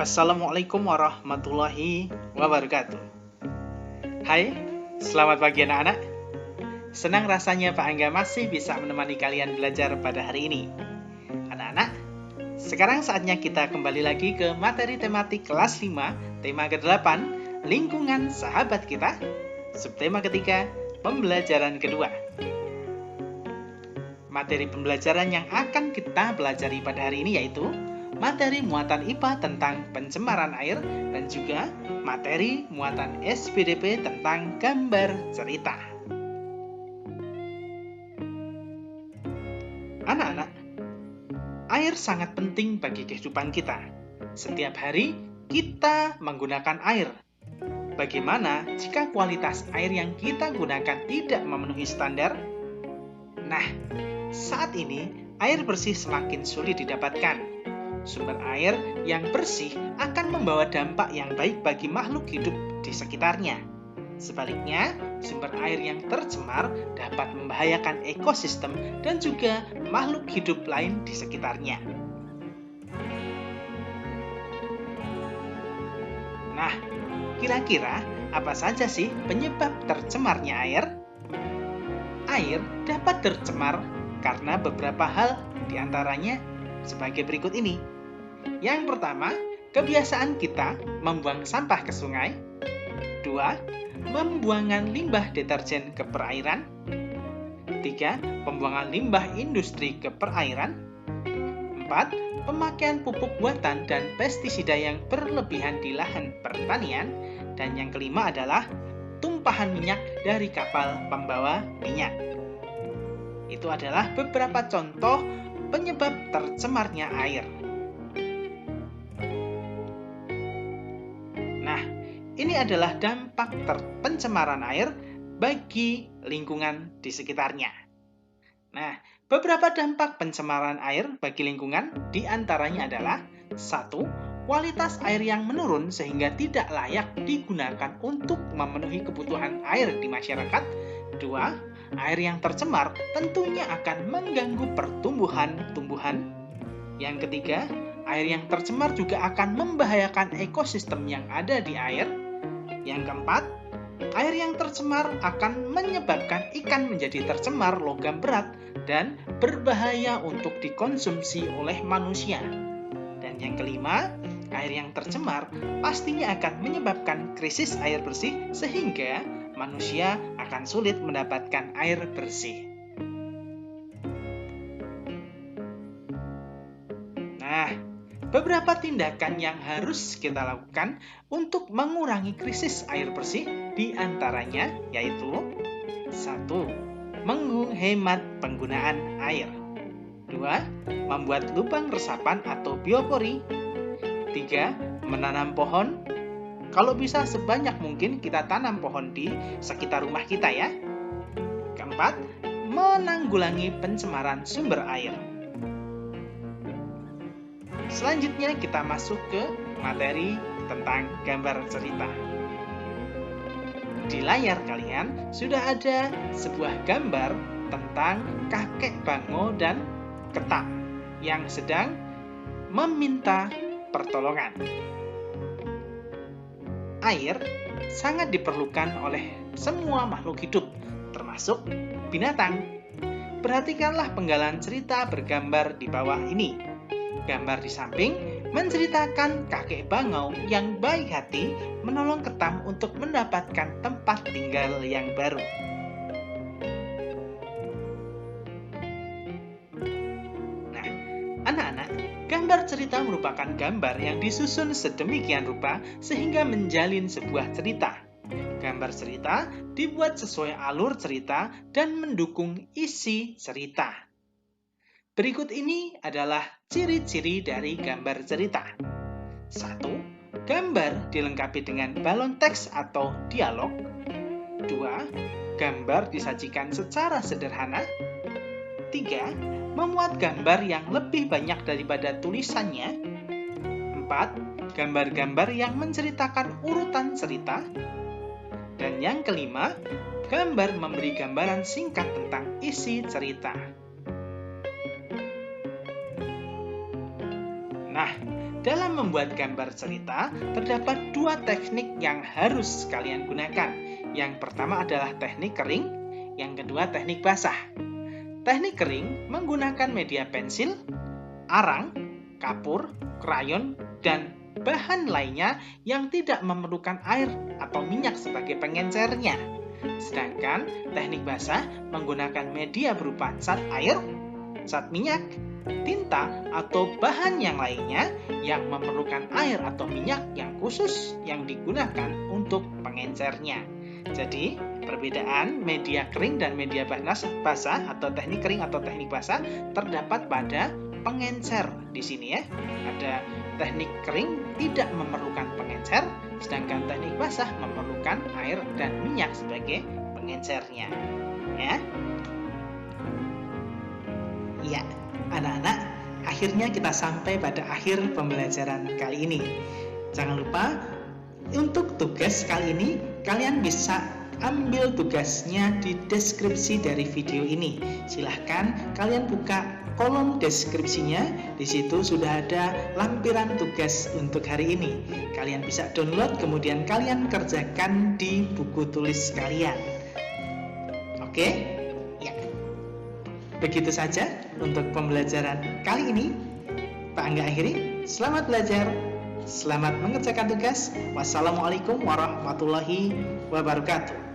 Assalamualaikum warahmatullahi wabarakatuh. Hai, selamat pagi anak-anak. Senang rasanya Pak Angga masih bisa menemani kalian belajar pada hari ini. Anak-anak, sekarang saatnya kita kembali lagi ke materi tematik kelas 5, tema ke-8, lingkungan sahabat kita, subtema ketiga, pembelajaran kedua. Materi pembelajaran yang akan kita pelajari pada hari ini yaitu materi muatan IPA tentang pencemaran air dan juga materi muatan SPDP tentang gambar cerita. Anak-anak, air sangat penting bagi kehidupan kita. Setiap hari kita menggunakan air. Bagaimana jika kualitas air yang kita gunakan tidak memenuhi standar? Nah, saat ini air bersih semakin sulit didapatkan. Sumber air yang bersih akan membawa dampak yang baik bagi makhluk hidup di sekitarnya. Sebaliknya, sumber air yang tercemar dapat membahayakan ekosistem dan juga makhluk hidup lain di sekitarnya. Nah, kira-kira apa saja sih penyebab tercemarnya air? Air dapat tercemar karena beberapa hal, diantaranya sebagai berikut ini. Yang pertama, kebiasaan kita membuang sampah ke sungai. 2. Pembuangan limbah deterjen ke perairan. 3. Pembuangan limbah industri ke perairan. 4. Pemakaian pupuk buatan dan pestisida yang berlebihan di lahan pertanian. Dan yang kelima adalah tumpahan minyak dari kapal pembawa minyak. Itu adalah beberapa contoh penyebab tercemarnya air. Nah, ini adalah dampak pencemaran air bagi lingkungan di sekitarnya. Nah, beberapa dampak pencemaran air bagi lingkungan diantaranya adalah 1. Kualitas air yang menurun sehingga tidak layak digunakan untuk memenuhi kebutuhan air di masyarakat. 2. Air yang tercemar tentunya akan mengganggu pertumbuhan tumbuhan. Yang ketiga, air yang tercemar juga akan membahayakan ekosistem yang ada di air. Yang keempat, air yang tercemar akan menyebabkan ikan menjadi tercemar logam berat dan berbahaya untuk dikonsumsi oleh manusia. Dan yang kelima, air yang tercemar pastinya akan menyebabkan krisis air bersih sehingga manusia akan sulit mendapatkan air bersih. Nah, beberapa tindakan yang harus kita lakukan untuk mengurangi krisis air bersih diantaranya yaitu 1. Menghemat penggunaan air. 2. Membuat lubang resapan atau biopori. 3. Menanam pohon. Kalau bisa sebanyak mungkin kita tanam pohon di sekitar rumah kita ya. Keempat, menanggulangi pencemaran sumber air. Selanjutnya kita masuk ke materi tentang gambar cerita. Di layar kalian sudah ada sebuah gambar tentang kakek Bango dan Ketam yang sedang meminta pertolongan. Air sangat diperlukan oleh semua makhluk hidup, termasuk binatang. Perhatikanlah penggalan cerita bergambar di bawah ini. Gambar di samping menceritakan kakek Bangau yang baik hati menolong Ketam untuk mendapatkan tempat tinggal yang baru. Nah, anak-anak, gambar cerita merupakan gambar yang disusun sedemikian rupa sehingga menjalin sebuah cerita. Gambar cerita dibuat sesuai alur cerita dan mendukung isi cerita. Berikut ini adalah ciri-ciri dari gambar cerita. 1. Gambar dilengkapi dengan balon teks atau dialog. 2. Gambar disajikan secara sederhana. 3. Memuat gambar yang lebih banyak daripada tulisannya. 4. Gambar-gambar yang menceritakan urutan cerita. Dan yang kelima, gambar memberi gambaran singkat tentang isi cerita. Nah, Dalam membuat gambar cerita, terdapat dua teknik yang harus kalian gunakan. Yang pertama adalah teknik kering, yang kedua teknik basah. Teknik kering menggunakan media pensil, arang, kapur, krayon, dan bahan lainnya yang tidak memerlukan air atau minyak sebagai pengencernya. Sedangkan teknik basah menggunakan media berupa cat air, cat minyak, tinta, atau bahan yang lainnya yang memerlukan air atau minyak yang khusus yang digunakan untuk pengencernya. Jadi, perbedaan media kering dan media basah atau teknik kering atau teknik basah terdapat pada pengencer di sini ya. Ada teknik kering tidak memerlukan pengencer, sedangkan teknik basah memerlukan air dan minyak sebagai pengencernya. Ya. Ya, anak-anak, akhirnya kita sampai pada akhir pembelajaran kali ini. Jangan lupa, untuk tugas kali ini, kalian bisa ambil tugasnya di deskripsi dari video ini. Silahkan kalian buka kolom deskripsinya. Di situ sudah ada lampiran tugas untuk hari ini. Kalian bisa download, kemudian kalian kerjakan di buku tulis kalian. Oke? Ya. Begitu saja untuk pembelajaran kali ini. Pak Angga akhiri. Selamat belajar. Selamat mengerjakan tugas. Wassalamualaikum warahmatullahi wabarakatuh.